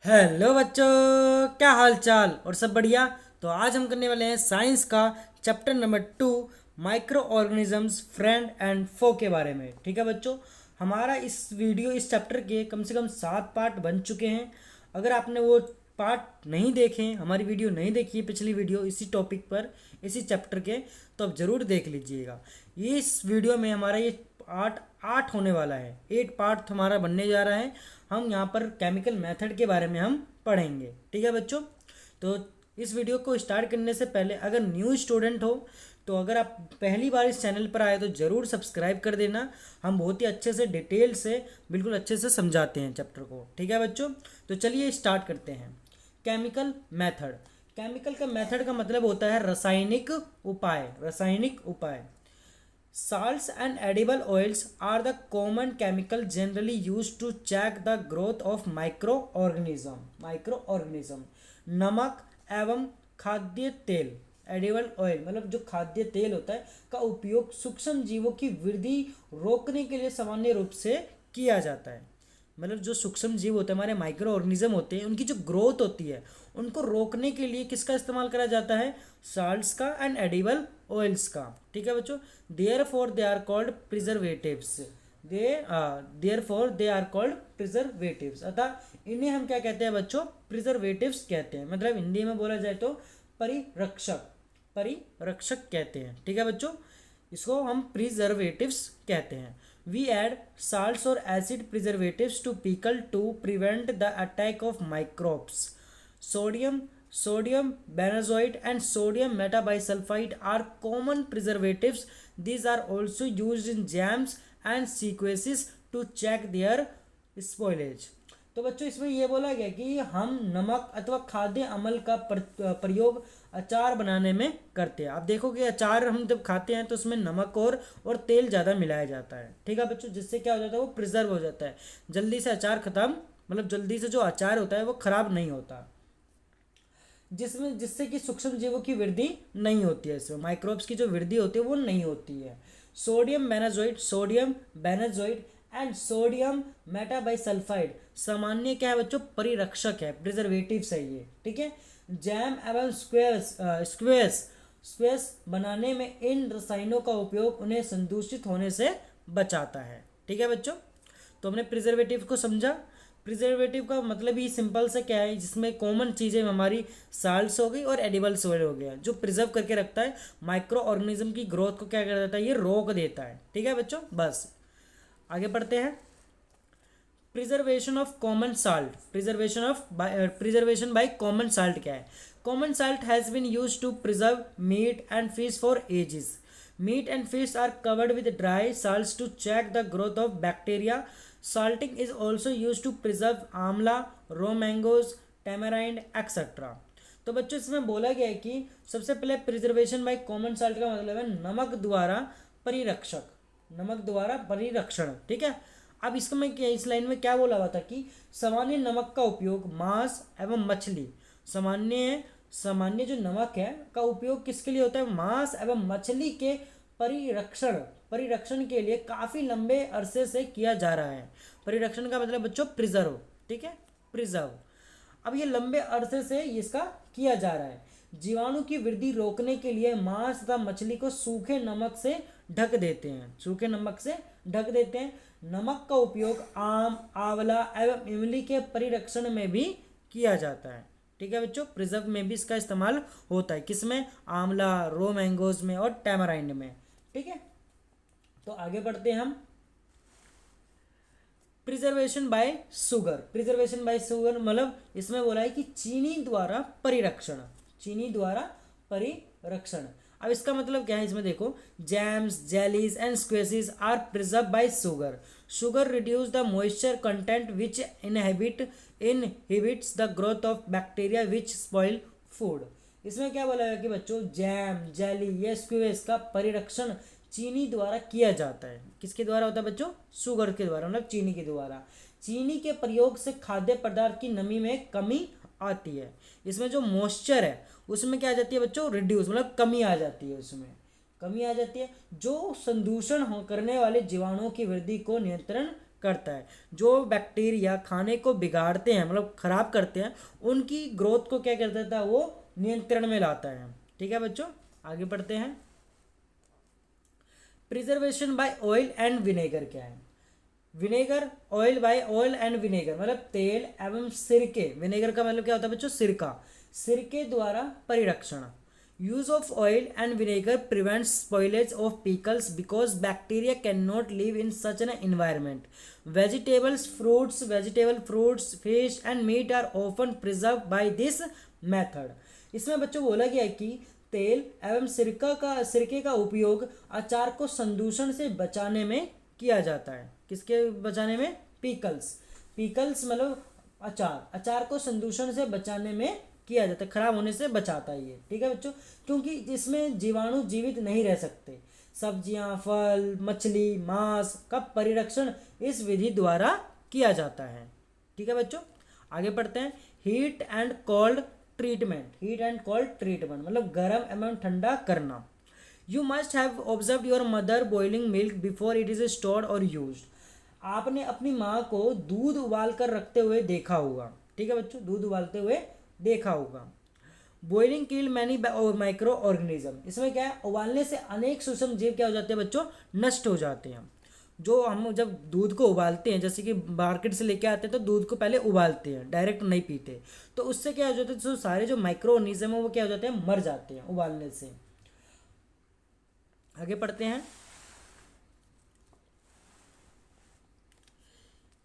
Hello बच्चों, क्या हाल चाल और सब बढ़िया। तो आज हम करने वाले हैं साइंस का chapter number 2, microorganisms friend and foe के बारे में। ठीक है बच्चों, हमारा इस चैप्टर के कम से कम 7 पार्ट बन चुके हैं। अगर आपने वो पार्ट नहीं देखे, हमारी वीडियो नहीं देखी है पिछली वीडियो इसी टॉपिक पर, इसी चैप्टर के, तो आप ज़रूर देख लीजिएगा। इस वीडियो में हमारा ये पार्ट 8 होने वाला है। 8 पार्ट हमारा बनने जा रहा है। हम यहाँ पर केमिकल मेथड के बारे में हम पढ़ेंगे। ठीक है बच्चों, तो इस वीडियो को स्टार्ट करने से पहले अगर न्यू स्टूडेंट हो तो अगर आप पहली बार इस चैनल पर आए तो ज़रूर सब्सक्राइब कर देना। हम बहुत ही अच्छे से डिटेल से बिल्कुल अच्छे से समझाते हैं चैप्टर को। ठीक है बच्चों, तो चलिए स्टार्ट करते हैं। Chemical method. केमिकल का मेथड का मतलब होता है रासायनिक उपाय। रासायनिक उपाय। Salts and edible oils are the common chemical generally used to check the growth of microorganism. Microorganism. नमक एवं खाद्य तेल, एडिबल ऑयल मतलब जो खाद्य तेल होता है, का उपयोग सूक्ष्म जीवों की वृद्धि रोकने के लिए सामान्य रूप से किया जाता है। मतलब जो सूक्ष्म जीव होते हैं, हमारे माइक्रो ऑर्गेनिज्म होते हैं, उनकी जो ग्रोथ होती है उनको रोकने के लिए किसका इस्तेमाल करा जाता है? साल्ट्स का एंड एडिबल ऑयल्स का। ठीक है बच्चों, therefore they are called preservatives. They are called preservatives, अतः इन्हें हम क्या कहते हैं बच्चों? प्रिजर्वेटिव्स कहते हैं। मतलब हिंदी में बोला जाए तो परिरक्षक, परिरक्षक कहते हैं। ठीक है बच्चों, इसको हम प्रिजर्वेटिव्स कहते हैं। We add salts or acid preservatives to pickle to prevent the attack of microbes. Sodium benzoate and sodium metabisulfite are common preservatives. These are also used in jams and sequences to check their spoilage. तो बच्चों इसमें यह बोला गया कि हम नमक अथवा खाद्य अम्ल का प्रयोग अचार बनाने में करते हैं। आप देखोगे अचार हम जब खाते हैं तो उसमें नमक और तेल ज़्यादा मिलाया जाता है। ठीक है बच्चों, जिससे क्या हो जाता है? वो प्रिजर्व हो जाता है, जल्दी से अचार खत्म, मतलब जल्दी से जो अचार होता है वो खराब नहीं होता, जिससे कि सूक्ष्म जीवों की वृद्धि नहीं होती है। इसमें माइक्रोब्स की जो वृद्धि होती है वो नहीं होती है। सोडियम बेनाजोइड एंड सोडियम मेटाबाइसल्फाइड सामान्य क्या है बच्चों? परिरक्षक है, प्रिजर्वेटिव्स है ये। ठीक है, जैम एवं स्क्वेस बनाने में इन रसायनों का उपयोग उन्हें संदूषित होने से बचाता है। ठीक है बच्चों, तो हमने प्रिजर्वेटिव को समझा। प्रिजर्वेटिव का मतलब ही सिंपल से क्या है, जिसमें कॉमन चीज़ें हमारी साल्ट्स हो गई और एडिबल सोयल हो गया, जो प्रिजर्व करके रखता है माइक्रो ऑर्गेनिज्म की ग्रोथ को। क्या कर देता है? ये रोक देता है। ठीक है बच्चों, बस आगे बढ़ते हैं। Preservation of common salt. Preservation by common salt क्या है? Common salt has been use to preserve meat and fish for ages. Meat and fish are covered with dry salts to check the growth of bacteria. Salting is also used to preserve आंवला, raw mangoes, tamarind, etc. तो बच्चों इसमें बोला गया है कि सबसे पहले प्रिजर्वेशन बाय कॉमन साल्ट का मतलब है नमक द्वारा परिरक्षक, नमक द्वारा परिरक्षण। ठीक है, अब इसको मैं क्या, इस लाइन में क्या बोला हुआ था कि सामान्य नमक का उपयोग मांस एवं मछली, सामान्य सामान्य जो नमक है का उपयोग किसके लिए होता है? मांस एवं मछली के परिरक्षण के लिए काफ़ी लंबे अरसे से किया जा रहा है। परिरक्षण का मतलब बच्चों प्रिजर्व। ठीक है, प्रिजर्व। अब ये लंबे अरसे से इसका किया जा रहा है। जीवाणु की वृद्धि रोकने के लिए मांस तथा मछली को सूखे नमक से ढक देते हैं, सूखे नमक से ढक देते हैं। नमक का उपयोग आम, आंवला एवं इमली के परिरक्षण में भी किया जाता है। ठीक है बच्चों, प्रिजर्व में भी इसका इस्तेमाल होता है। किसमें? आंवला, रो मैंगोज में और टैमराइंड में। ठीक है, तो आगे बढ़ते हैं हम। Preservation bye sugar. Preservation bye sugar मतलब इसमें बोला है कि चीनी द्वारा परिरक्षण, चीनी द्वारा परिरक्षण। अब इसका मतलब क्या है? इसमें देखो, jams, jellies and squashes are preserve by sugar. Sugar reduce the moisture content which inhibits the growth of bacteria which spoil food. इसमें क्या बोला है कि बच्चों जैम, जेली या स्क्वेस का परिरक्षण चीनी द्वारा किया जाता है। किसके द्वारा होता है बच्चों? शुगर के द्वारा, मतलब चीनी के द्वारा। चीनी के प्रयोग से खाद्य पदार्थ की नमी में कमी आती है। इसमें जो मॉइस्चर है उसमें क्या आ जाती है बच्चों? रिड्यूस, मतलब कमी आ जाती है, उसमें कमी आ जाती है, जो संदूषण करने वाले जीवाणुओं की वृद्धि को नियंत्रण करता है। जो बैक्टीरिया खाने को बिगाड़ते हैं मतलब खराब करते हैं, उनकी ग्रोथ को क्या कर देता है, वो नियंत्रण में लाता है। ठीक है बच्चों, आगे पढ़ते हैं। Preservation by oil and vinegar क्या है? Vinegar, oil by oil and vinegar मतलब तेल एवं सिरके, विनेगर का मतलब क्या होता है बच्चों, सिरका, सिरके द्वारा परिरक्षण। Use of oil and vinegar prevents spoilage of pickles because bacteria can not live in such an environment. Vegetable fruits fish and meat are often preserve by this method. इसमें बच्चों बोला गया है कि तेल एवं सिरके का उपयोग अचार को संदूषण से बचाने में किया जाता है। किसके बचाने में? पिकल्स मतलब अचार को संदूषण से बचाने में किया जाता है, खराब होने से बचाता है ये। ठीक है बच्चों, क्योंकि इसमें जीवाणु जीवित नहीं रह सकते। सब्जियां, फल, मछली, मांस का परिरक्षण इस विधि द्वारा किया जाता है। ठीक है बच्चों, आगे पढ़ते हैं। हीट एंड कोल्ड ट्रीटमेंट मतलब गर्म एवं ठंडा करना। You must have observe your mother boiling milk before it is stored और यूज्ड। आपने अपनी माँ को दूध उबाल कर रखते हुए देखा होगा। ठीक है बच्चों, दूध उबालते हुए देखा होगा। बॉइलिंग किल मैनी माइक्रो ऑर्गेनिज्म, इसमें क्या है, उबालने से अनेक सूक्ष्म जीव क्या हो जाते हैं बच्चों, नष्ट हो जाते हैं। जो हम जब दूध को उबालते हैं, जैसे कि मार्केट से लेके आते हैं तो दूध को पहले उबालते हैं, डायरेक्ट नहीं पीते, तो उससे क्या हो जाता है, जो सारे जो माइक्रो ऑर्गेनिज्म है वो क्या हो जाते हैं, मर जाते हैं उबालने से। आगे पढ़ते हैं।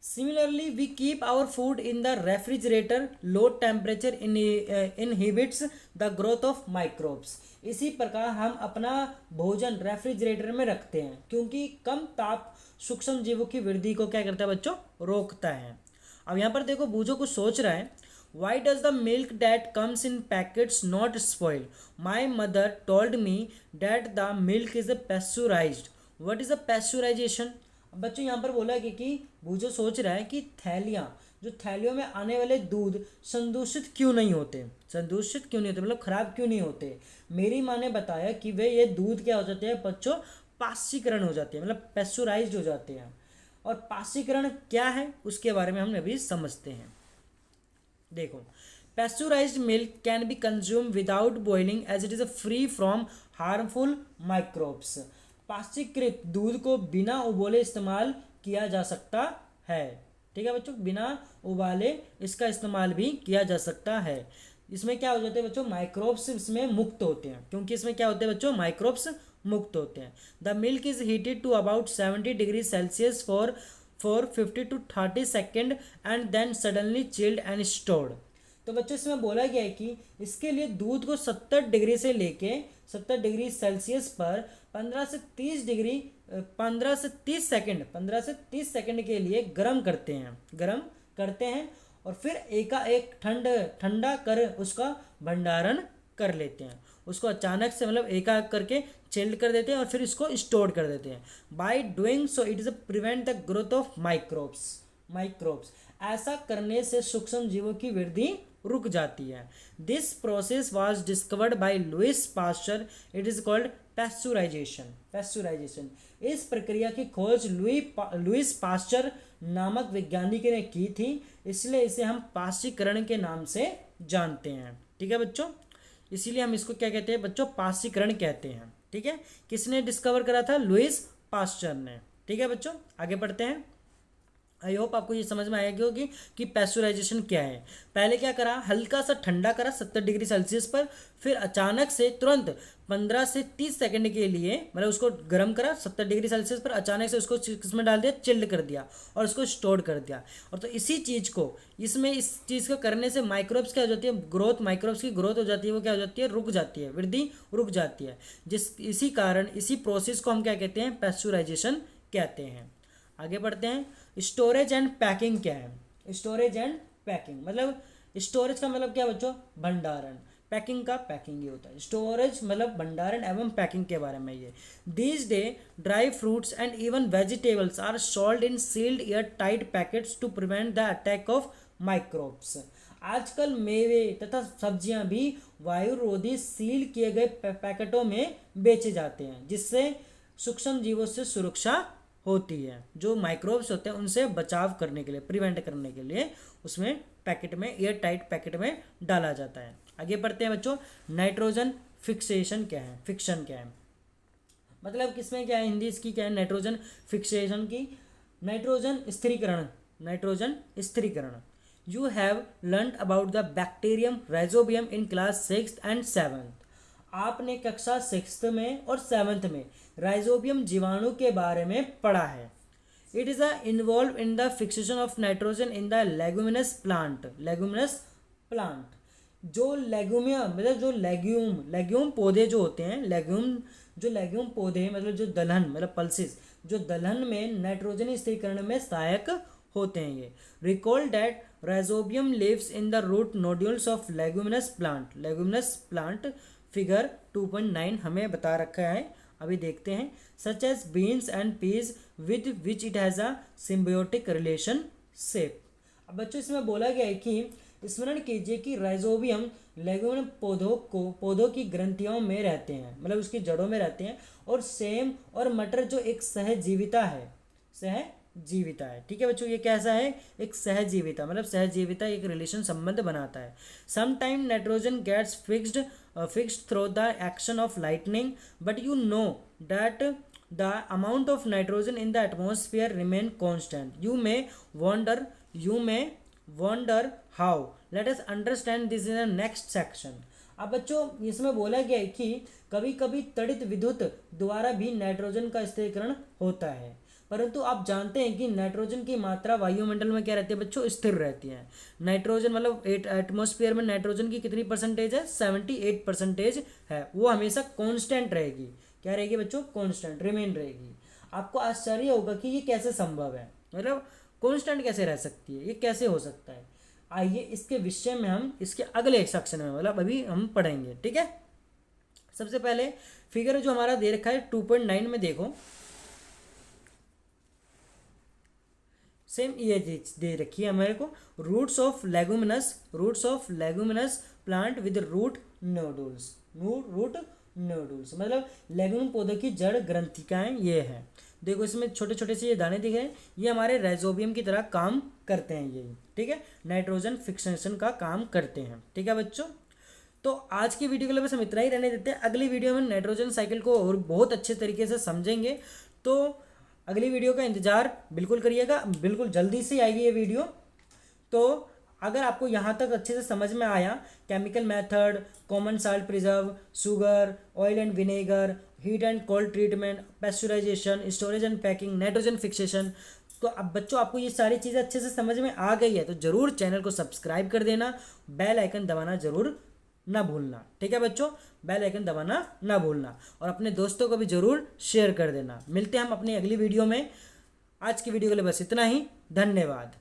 Similarly, we keep our food in the refrigerator. Low temperature inhibits the growth of microbes. इसी प्रकार हम अपना भोजन रेफ्रिजरेटर में रखते हैं, क्योंकि कम ताप सूक्ष्म जीवों की वृद्धि को क्या करता है बच्चों, रोकता है। अब यहाँ पर देखो, बूझो कुछ सोच रहा है। Why does the milk that comes in packets not spoil? My mother told me that the milk is pasteurized. What is a pasteurization? अब बच्चों यहाँ पर बोला कि बूझो सोच रहा है कि थैलियों में आने वाले दूध संदूषित क्यों नहीं होते, मतलब खराब क्यों नहीं होते। मेरी माँ ने बताया कि वे ये दूध क्या हो जाते हैं बच्चों, पाश्चीकरण हो जाते हैं, मतलब पेस्चुराइज्ड हो जाते हैं। और पाश्चीकरण क्या है उसके बारे में हम अभी समझते हैं। देखो, pasteurized milk can be consumed without boiling as it is free from harmful microbes. पाश्चीकृत दूध को बिना उबाले इस्तेमाल किया जा सकता है। ठीक है बच्चों, बिना उबाले इसका इस्तेमाल भी किया जा सकता है। इसमें क्या हो जाते हैं बच्चों, माइक्रोब्स इसमें मुक्त होते हैं, क्योंकि इसमें क्या होते हैं बच्चों, माइक्रोब्स मुक्त होते हैं। The milk is heated to about 70 degree Celsius for 50 to 30 second and then suddenly chilled and stored. तो बच्चों इसमें बोला गया है कि इसके लिए दूध को 70 डिग्री से लेके 70 डिग्री सेल्सियस पर 15 से 30 सेकंड के लिए गर्म करते हैं और फिर एकाएक ठंडा कर उसका भंडारण कर लेते हैं। उसको अचानक से मतलब एकाएक करके चिल्ड कर देते हैं और फिर इसको स्टोर कर देते हैं। By doing so it is prevent the growth of microbes. ऐसा करने से सूक्ष्म जीवों की वृद्धि रुक जाती है। This process was discovered by Louis Pasteur. It is called pasteurisation. इस प्रक्रिया की खोज लुइस पास्चर नामक वैज्ञानिक ने की थी, इसलिए इसे हम पाश्चीकरण के नाम से जानते हैं। ठीक है बच्चों, इसीलिए हम इसको क्या कहते हैं बच्चों, पाश्चीकरण कहते हैं। ठीक है, किसने डिस्कवर करा था, लुइस पास्चर ने। ठीक है बच्चों, आगे पढ़ते हैं। आई होप आपको ये समझ में आएगी होगी कि पैस्चुराइजेशन क्या है। पहले क्या करा, हल्का सा ठंडा करा 70 डिग्री सेल्सियस पर, फिर अचानक से तुरंत 15 से 30 सेकंड के लिए मतलब उसको गर्म करा 70 डिग्री सेल्सियस पर, अचानक से उसको किसमें डाल दिया, चिल्ड कर दिया और उसको स्टोर कर दिया। और तो इस चीज़ को करने से माइक्रोब्स क्या हो जाती है, माइक्रोब्स की ग्रोथ हो जाती है, वो क्या हो जाती है, रुक जाती है, वृद्धि रुक जाती है। इसी प्रोसेस को हम क्या कहते हैं, पैस्चुराइजेशन कहते हैं। आगे बढ़ते हैं। स्टोरेज एंड पैकिंग क्या है, स्टोरेज एंड पैकिंग मतलब स्टोरेज का मतलब क्या बच्चों, भंडारण। पैकिंग का पैकिंग ये होता है। स्टोरेज मतलब भंडारण एवं पैकिंग के बारे में ये। These day dry fruits and even vegetables are sold in sealed airtight packets to prevent the attack of microbes. आजकल मेवे तथा सब्जियां भी वायुरोधी सील किए गए पैकेटों में बेचे जाते हैं, जिससे सूक्ष्म जीवों से सुरक्षा होती है, जो माइक्रोब्स होते हैं उनसे बचाव करने के लिए, प्रिवेंट करने के लिए उसमें पैकेट में, एयर टाइट पैकेट में डाला जाता है। आगे बढ़ते हैं बच्चों। नाइट्रोजन फिक्सेशन क्या है, फिक्शन क्या है, मतलब किसमें क्या है, हिंदी इसकी क्या है, नाइट्रोजन फिक्सेशन की, नाइट्रोजन स्थिरीकरण, नाइट्रोजन स्थिरीकरण। You have learn about the bacterium rhizobium in class 6th and 7th। आपने कक्षा 6th में और 7th में राइजोबियम जीवाणु के बारे में पढ़ा है। It is involve in the fixation of nitrogen in the leguminous plant, leguminous plant, जो लेगुमिया मतलब जो लेग्यूम पौधे जो होते हैं, लेग्यूम पौधे मतलब जो दलहन मतलब पल्सिस, जो दलहन में नाइट्रोजन स्थिरीकरण में सहायक होते हैं ये। Recall that rhizobium lives in the root nodules of leguminous plant, leguminous plant figure 2.9 हमें बता रखा है, अभी देखते हैं। Such as beans and peas with which it has a symbiotic relationship. अब बच्चों इसमें बोला गया है कि स्मरण कीजिए कि राइजोबियम लेगुमिनस पौधों की ग्रंथियों में रहते हैं, मतलब उसकी जड़ों में रहते हैं, और सेम और मटर जो एक सहजीविता है, सहजीविता है, ठीक है बच्चों, ये कैसा है, एक सहजीविता, मतलब सहजीविता एक रिलेशन संबंध बनाता है। Sometime nitrogen gets fixed through the action of lightning, but you know that the amount of nitrogen in the atmosphere remain constant. You may wonder how. Let us understand this in the next section. अब बच्चों इसमें बोला गया है कि कभी कभी तड़ित विद्युत द्वारा भी नाइट्रोजन का स्थिरीकरण होता है, परंतु आप जानते हैं कि नाइट्रोजन की मात्रा वायुमंडल में क्या रहती है बच्चों, स्थिर रहती है। नाइट्रोजन मतलब एटमॉस्फेयर में नाइट्रोजन की कितनी परसेंटेज है, 78% है, वो हमेशा कांस्टेंट रहेगी। क्या रहेगी बच्चों, कांस्टेंट, रिमेन रहेगी। आपको आश्चर्य होगा कि ये कैसे संभव है, मतलब कांस्टेंट कैसे रह सकती है, ये कैसे हो सकता है। आइए इसके विषय में हम इसके अगले सेक्शन में मतलब अभी हम पढ़ेंगे, ठीक है। सबसे पहले फिगर जो हमारा दे रखा है 2.9 में देखो, सेम ये दे रखी है हमारे को, roots of leguminous plant with root nodules, मतलब लेगुम पौधे की जड़ ग्रंथिकाएं ये है। देखो इसमें छोटे छोटे से ये दाने दिख रहे हैं, ये हमारे राइजोबियम की तरह काम करते हैं ये, ठीक है, नाइट्रोजन फिक्सेशन का काम करते हैं, ठीक है बच्चों। तो आज की वीडियो के लिए बस हम इतना ही रहने देते हैं। अगली वीडियो में नाइट्रोजन साइकिल को और बहुत अच्छे तरीके से समझेंगे, तो अगली वीडियो का इंतजार बिल्कुल करिएगा, बिल्कुल जल्दी से आएगी ये वीडियो। तो अगर आपको यहाँ तक अच्छे से समझ में आया, chemical method, common salt preserve, sugar, oil and vinegar, heat and cold treatment, pasteurisation, storage and packing, nitrogen fixation, तो अब बच्चों आपको ये सारी चीज़ें अच्छे से समझ में आ गई है, तो ज़रूर चैनल को सब्सक्राइब कर देना, बेल आइकन दबाना ज़रूर ना भूलना, ठीक है बच्चों, बेल आइकन दबाना ना भूलना, और अपने दोस्तों को भी ज़रूर शेयर कर देना। मिलते हैं हम अपनी अगली वीडियो में। आज की वीडियो के लिए बस इतना ही, धन्यवाद।